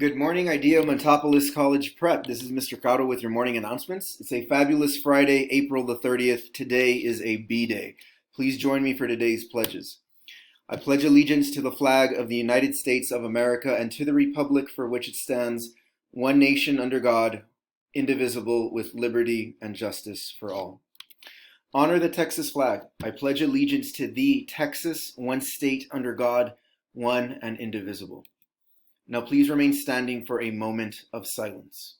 Good morning, Idea Montopolis College Prep. This is Mr. Caudo with your morning announcements. It's a fabulous Friday, April the 30th. Today is a B day. Please join me for today's pledges. I pledge allegiance to the flag of the United States of America and to the republic for which it stands, one nation under God, indivisible, with liberty and justice for all. Honor the Texas flag. I pledge allegiance to the Texas, one state under God, one and indivisible. Now please remain standing for a moment of silence.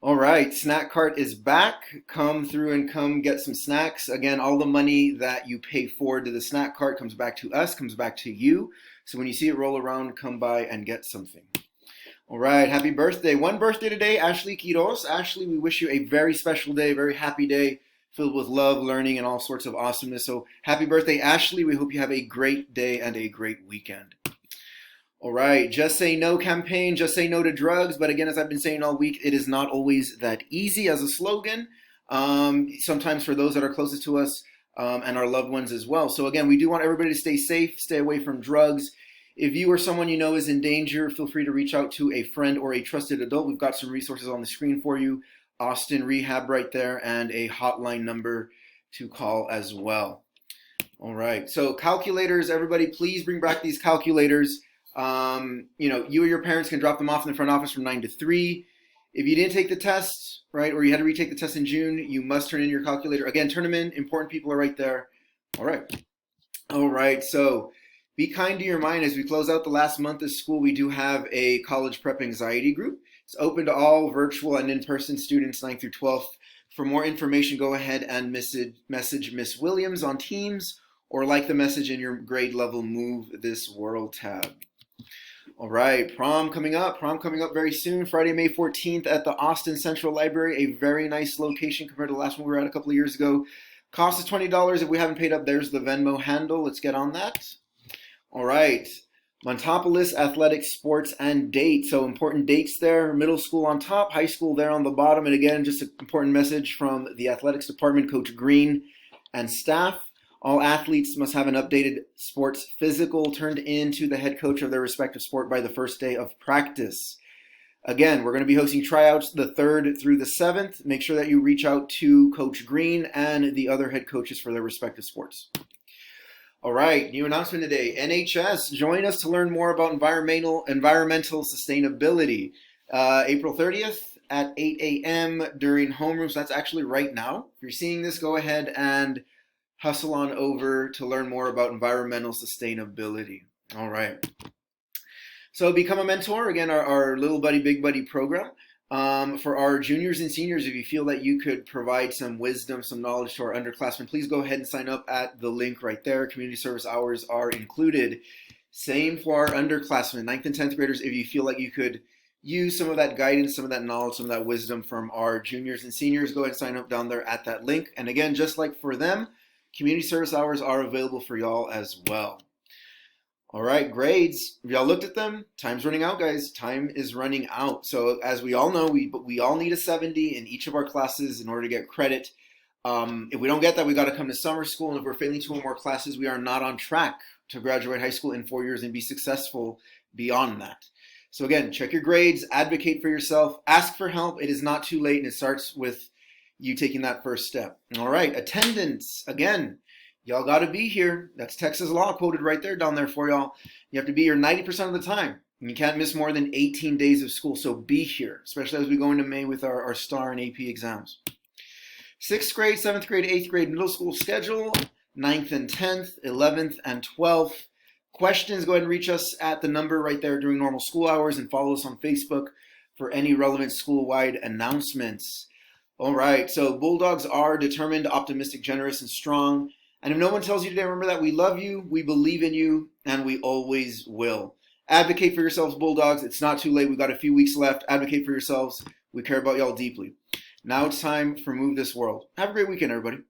All right, snack cart is back. Come through and come get some snacks. Again, all the money that you pay forward to the snack cart comes back to us, comes back to you. So when you see it roll around, come by and get something. All right, happy birthday. One birthday today, Ashley Quiroz. Ashley, we wish you a very special day, very happy day, filled with love, learning, and all sorts of awesomeness. So happy birthday, Ashley. We hope you have a great day and a great weekend. All right, Just Say No campaign, just say no to drugs. But again, as I've been saying all week, it is not always that easy as a slogan. Sometimes for those that are closest to us and our loved ones as well. So again, we do want everybody to stay safe, stay away from drugs. If you or someone you know is in danger, feel free to reach out to a friend or a trusted adult. We've got some resources on the screen for you. Austin Rehab right there, and a hotline number to call as well. All right, so calculators, everybody, please bring back these calculators. You or your parents can drop them off in the front office from 9 to 3. If you didn't take the test, right, or you had to retake the test in June, you must turn in your calculator. Again, turn them in. Important people are right there. All right, so be kind to your mind. As we close out the last month of school, we do have a college prep anxiety group. It's open to all virtual and in-person students 9th through 12th. For more information, go ahead and message Miss Williams on Teams or like the message in your grade level Move This World tab. All right, prom coming up very soon, Friday, May 14th at the Austin Central Library, a very nice location compared to the last one we were at a couple of years ago. Cost is $20. If we haven't paid up, there's the Venmo handle. Let's get on that. All right. Montopolis, athletics, sports, and dates. So important dates there. Middle school on top, high school there on the bottom. And again, just an important message from the athletics department, Coach Green and staff. All athletes must have an updated sports physical turned in to the head coach of their respective sport by the first day of practice. Again, we're going to be hosting tryouts the 3rd through the 7th. Make sure that you reach out to Coach Green and the other head coaches for their respective sports. All right, new announcement today. NHS, join us to learn more about environmental sustainability. April 30th at 8 a.m. during homeroom. So that's actually right now. If you're seeing this, go ahead and hustle on over to learn more about environmental sustainability. All right. So become a mentor. Again, our Little Buddy, Big Buddy program. For our juniors and seniors, if you feel that you could provide some wisdom, some knowledge to our underclassmen, please go ahead and sign up at the link right there. Community service hours are included. Same for our underclassmen, 9th and 10th graders. If you feel like you could use some of that guidance, some of that knowledge, some of that wisdom from our juniors and seniors, go ahead and sign up down there at that link. And again, just like for them, community service hours are available for y'all as well. All right, grades. Have y'all looked at them? Time's running out, guys. Time is running out. So as we all know, we all need a 70 in each of our classes in order to get credit. If we don't get that, we got to come to summer school. And if we're failing 2 or more classes, we are not on track to graduate high school in 4 years and be successful beyond that. So again, check your grades, advocate for yourself, ask for help. It is not too late, and it starts with you taking that first step. All right, attendance. Again, y'all got to be here. That's Texas law quoted right there down there for y'all. You have to be here 90% of the time. And you can't miss more than 18 days of school. So be here, especially as we go into May with our STAR and AP exams. 6th grade, 7th grade, 8th grade middle school schedule, 9th and 10th, 11th and 12th. Questions, go ahead and reach us at the number right there during normal school hours and follow us on Facebook for any relevant school-wide announcements. All right, so Bulldogs are determined, optimistic, generous, and strong. And if no one tells you today, remember that we love you, we believe in you, and we always will. Advocate for yourselves, Bulldogs. It's not too late. We've got a few weeks left. Advocate for yourselves. We care about y'all deeply. Now it's time for Move This World. Have a great weekend, everybody.